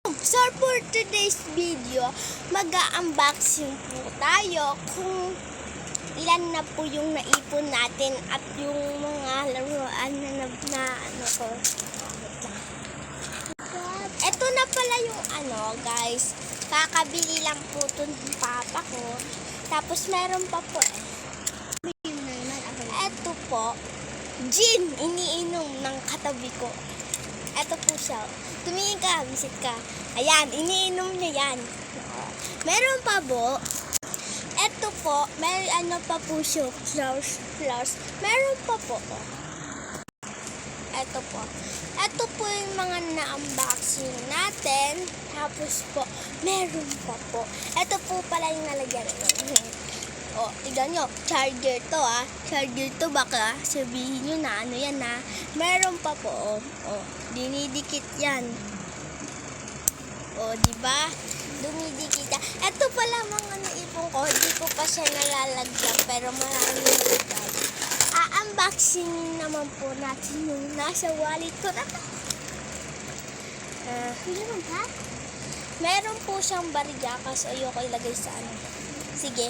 So for today's video, mag-unboxing po tayo kung ilan na po yung naipon natin at yung mga laruan na ano ko. Ito na pala yung guys. Kakabili lang po ito ng papa ko. Tapos meron pa po Ito po, gin, iniinom ng katabi ko. Ito po siya. Tumingin ka, visit ka. Ayan, iniinom niya yan. Meron pa po. Ito po, may pa po siya. Flowers. Meron pa po. Ito po. Ito po yung mga na-unboxing natin. Tapos po, meron pa po. Ito po pala yung nalagyan. O, tignan nyo. Charger to Charger to, baka sabihin nyo na ano yan Meron pa po. O, dinidikit yan. O, diba? Dumidikit yan. Ito pala mga naipon ko. Hindi ko pa siya nalalagyan. Pero maraming nalagyan. Unboxing naman po natin yung nasa wallet ko na. Meron po siyang barya kasi ayoko ilagay sa Sige.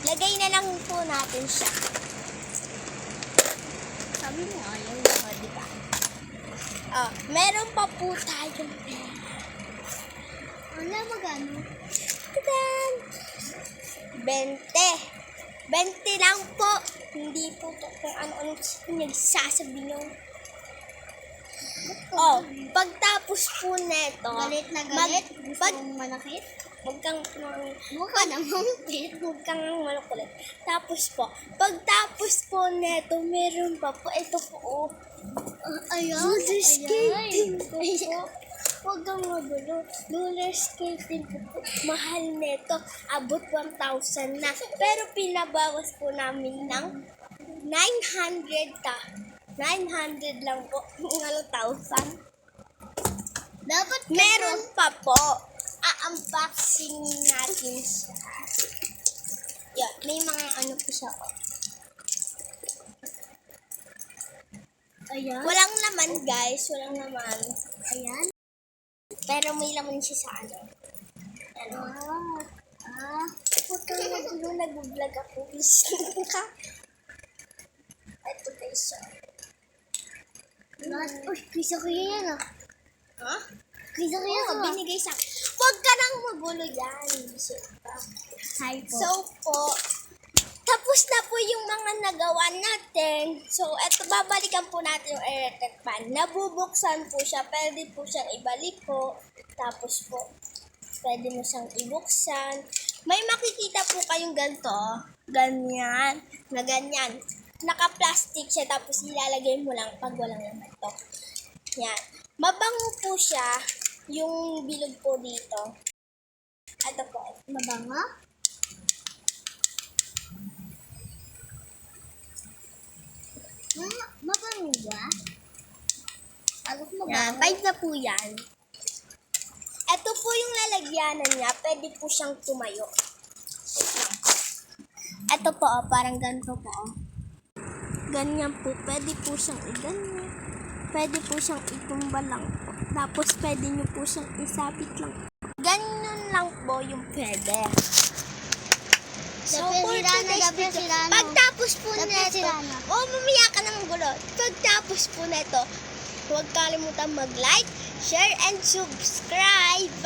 Lagay na lang po natin siya. Sabi mo ayaw na, di ba? Meron pa po tayong pera. Magano? Tadan! 20 lang po. Hindi po to kung ano-ano nagsasabi nyo. Pagtapos po neto. Galit na galit? Gusto mong manakit? Huwag kang mukha naman. Huwag kang malukulit. Tapos po, pagtapos po neto, meron pa po. Ito po. Ayan. Roller skating po. Huwag kang magulo. Roller skating po. Mahal neto. Abot 1,000 na. Pero pinabawas po namin ng 900 900 lang po. 1,000. Dapat meron pa po. Unboxing natin siya. Yeah, may mga po siya. Ayan. Walang laman guys. Walang laman. Ayan. Pero may laman siya sa Puto na nag-vlog ako. Ito guys. Uy, kisa ko yan Kisa ko yan binigay sa akin. Huwag ka nang magulo yan. Hi po. So po, tapos na po yung mga nagawa natin. So, eto, babalikan po natin yung electric fan. Nabubuksan po siya. Pwede po siyang ibalik po. Tapos po, pwede mo siyang ibuksan. May makikita po kayong ganito. Ganyan. Na ganyan. Naka-plastic siya. Tapos ilalagay mo lang pag walang naman to. Yan. Mabango po siya. Yung bilog po dito. Ito po. Mabango? Mabango ba? Alam mo Yan, ba? 5 na po yan. Ito po yung lalagyanan niya. Pwede po siyang tumayo. Ito po, parang ganito po. Ganyan po. Pwede po siyang iganyan. Pwede po siyang itumba lang po. Tapos pwede nyo po siyang isapit lang. Ganyan lang po yung pwede. So, for today's video, pagtapos po neto, mamaya ka naman gulo. Pagtapos po neto, huwag kalimutan mag-like, share, and subscribe.